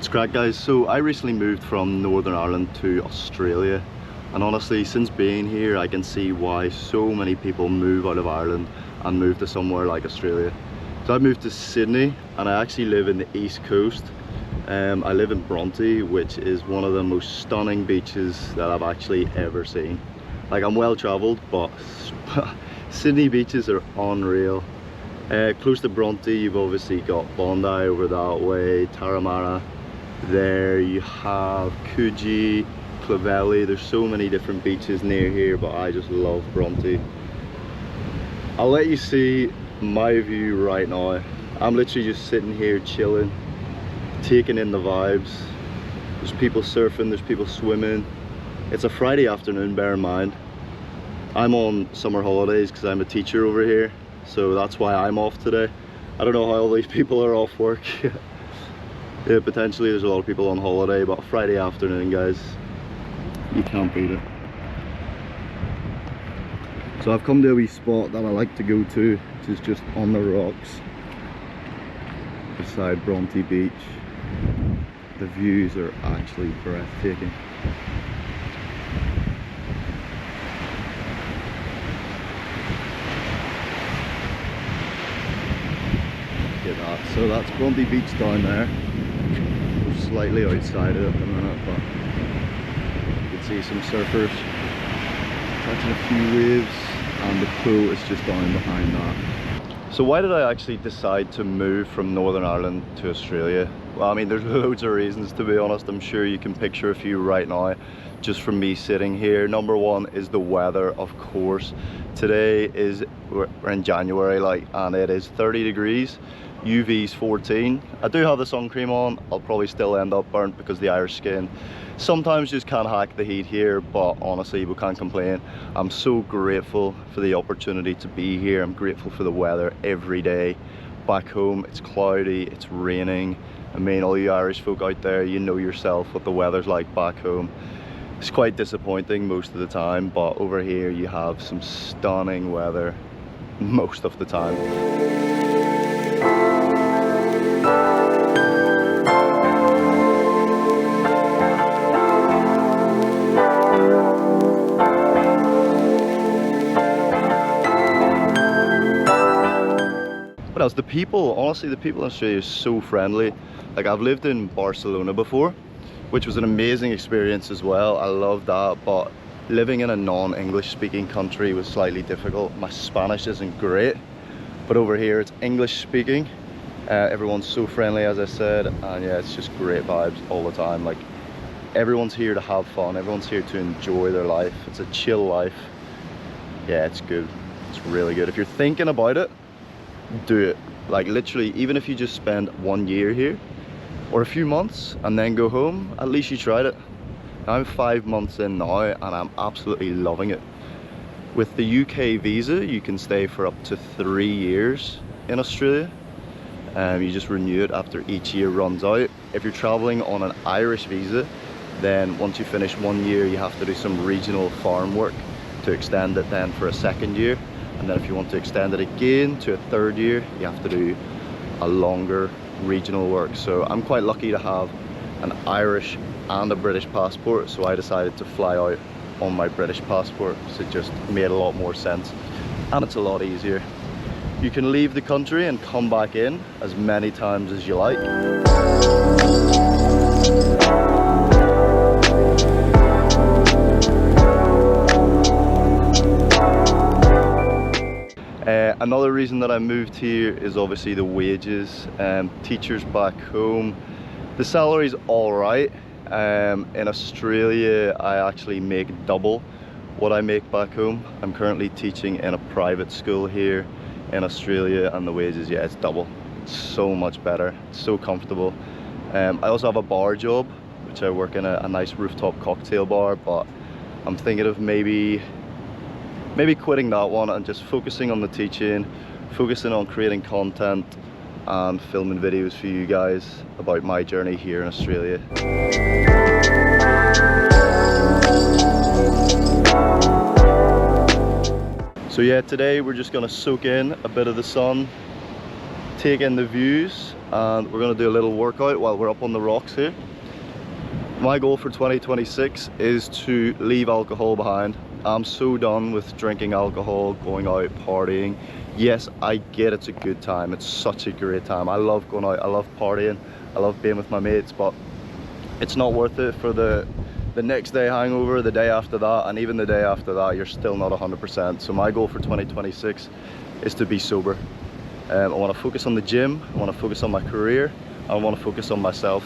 What's crack, guys? So I recently moved from Northern Ireland to Australia, and honestly since being here I can see why so many people move out of Ireland and move to somewhere like Australia. So I moved to Sydney and I actually live in the east coast. I live in Bondi, which is one of the most stunning beaches that I've actually ever seen. Like, I'm well travelled, but Sydney beaches are unreal. Close to Bondi you've obviously got Bondi over that way, Taramara. There you have Coogee, Clovelly. There's so many different beaches near here, but I just love Bondi. I'll let you see my view right now. I'm literally just sitting here chilling, taking in the vibes. There's people surfing, there's people swimming. It's a Friday afternoon, bear in mind. I'm on summer holidays because I'm a teacher over here, so that's why I'm off today. I don't know how all these people are off work. Yeah, potentially there's a lot of people on holiday, but Friday afternoon, guys, you can't beat it. So I've come to a wee spot that I like to go to, which is just on the rocks beside Bondi Beach. The views are actually breathtaking. Look at that. So that's Bondi Beach down there. We're slightly outside it at the minute, but you can see some surfers catching a few waves, and the pool is just down behind that. So why did I actually decide to move from Northern Ireland to Australia? Well, I mean, there's loads of reasons, to be honest. I'm sure you can picture a few right now just from me sitting here. Number one is the weather, of course. Today we're in January, and it is 30 degrees. UV's 14. I do have the sun cream on. I'll probably still end up burnt because the Irish skin sometimes just can't hack the heat here, but honestly we can't complain. I'm so grateful for the opportunity to be here. I'm grateful for the weather every day. Back home it's cloudy, it's raining. I mean, all you Irish folk out there, you know yourself what the weather's like back home. It's quite disappointing most of the time, but over here you have some stunning weather most of the time. What else? The people, honestly, the people in Australia are so friendly. Like, I've lived in Barcelona before, which was an amazing experience as well. I loved that, but living in a non-English speaking country was slightly difficult. My Spanish isn't great, but over here it's English speaking. Everyone's so friendly, as I said, and yeah, it's just great vibes all the time. Like, everyone's here to have fun, everyone's here to enjoy their life. It's a chill life. Yeah, it's good. It's really good. If you're thinking about it, do it. Like, literally, even if you just spend 1 year here or a few months and then go home, at least you tried it. I'm 5 months in now and I'm absolutely loving it. With the UK visa you can stay for up to 3 years in Australia. You just renew it after each year runs out. If you're traveling on an Irish visa, then once you finish 1 year you have to do some regional farm work to extend it then for a second year. And then if you want to extend it again to a third year, you have to do a longer regional work. So I'm quite lucky to have an Irish and a British passport, so I decided to fly out on my British passport because it just made a lot more sense and it's a lot easier. You can leave the country and come back in as many times as you like. Another reason that I moved here is obviously the wages. Teachers back home, the salary's alright. In Australia I actually make double what I make back home. I'm currently teaching in a private school here in Australia, and the wages, yeah, it's double. It's so much better, it's so comfortable. I also have a bar job, which I work in a nice rooftop cocktail bar, but I'm thinking of maybe quitting that one and just focusing on the teaching, focusing on creating content and filming videos for you guys about my journey here in Australia. So yeah, today we're just gonna soak in a bit of the sun, take in the views, and we're going to do a little workout while we're up on the rocks here. My goal for 2026 is to leave alcohol behind. I'm so done with drinking alcohol, going out, partying. Yes, I get it's a good time. It's such a great time. I love going out, I love partying, I love being with my mates, but it's not worth it for the next day hangover, the day after that, and even the day after that, you're still not 100%. So my goal for 2026 is to be sober. I want to focus on the gym, I want to focus on my career, I want to focus on myself.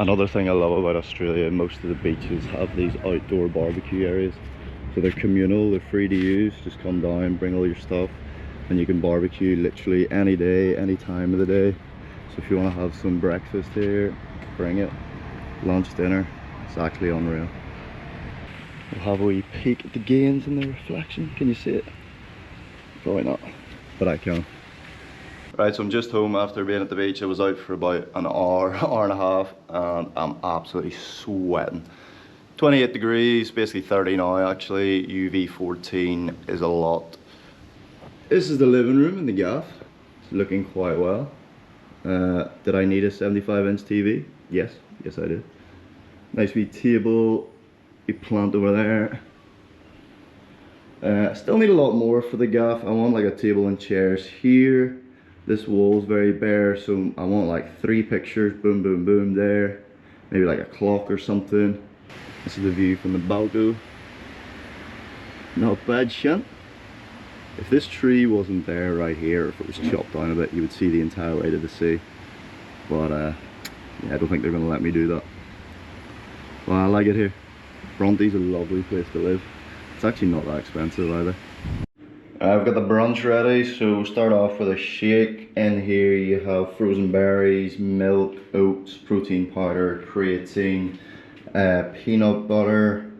Another thing I love about Australia, most of the beaches have these outdoor barbecue areas. So they're communal, they're free to use. Just come down, bring all your stuff, and you can barbecue literally any day, any time of the day. So if you want to have some breakfast here, bring it. Lunch, dinner, it's actually unreal. We'll have a wee peek at the gains in the reflection. Can you see it? Probably not, but I can. Right, so I'm just home after being at the beach. I was out for about an hour, hour and a half, and I'm absolutely sweating. 28 degrees, basically 30 now actually. UV 14 is a lot. This is the living room in the gaff. It's looking quite well. Did I need a 75-inch TV? Yes, yes I did. Nice wee table, wee plant over there. Still need a lot more for the gaff. I want like a table and chairs here. This wall's very bare, so I want like 3 pictures, boom, boom, boom there. Maybe like a clock or something. This is the view from the balcony. Not bad, shunt. If this tree wasn't there right here, if it was chopped down a bit, you would see the entire way to the sea. But yeah, I don't think they're gonna let me do that. Well, I like it here. Bronte's a lovely place to live. It's actually not that expensive either. I've got the brunch ready, so we'll start off with a shake. In here you have frozen berries, milk, oats, protein powder, creatine, peanut butter.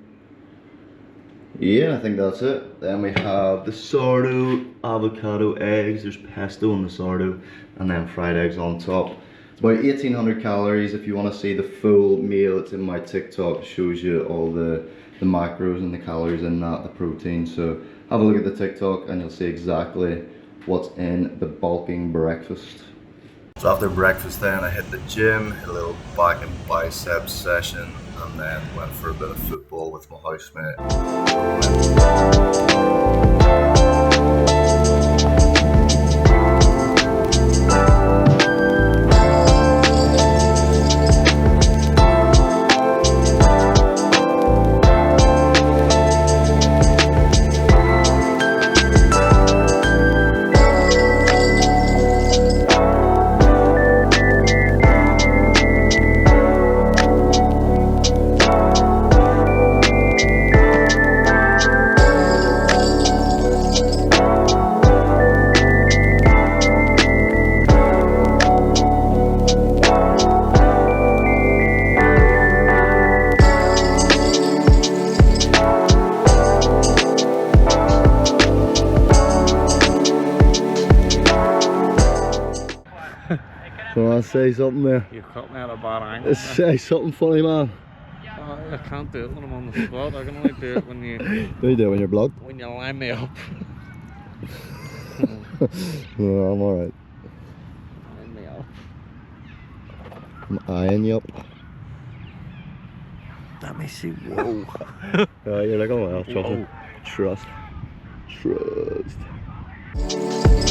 Yeah, I think that's it. Then we have the sourdough, avocado, eggs, there's pesto on the sourdough, and then fried eggs on top. It's about 1800 calories. If you want to see the full meal, it's in my TikTok. It shows you all the macros and the calories in that, the protein. So have a look at the TikTok and you'll see exactly what's in the bulking breakfast. So after breakfast then I hit the gym, hit a little back and biceps session, and then went for a bit of football with my housemate. So I say something there. You caught me at a bad angle. Say something funny, man. Oh, I can't do it when I'm on the spot. I can only do it when you... Do you do it when you're blocked? When you line me up. No, I'm alright. Line me up. I'm eyeing you up. Let me see. Whoa. Oh, you're looking well, trust me. Whoa.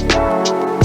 Trust.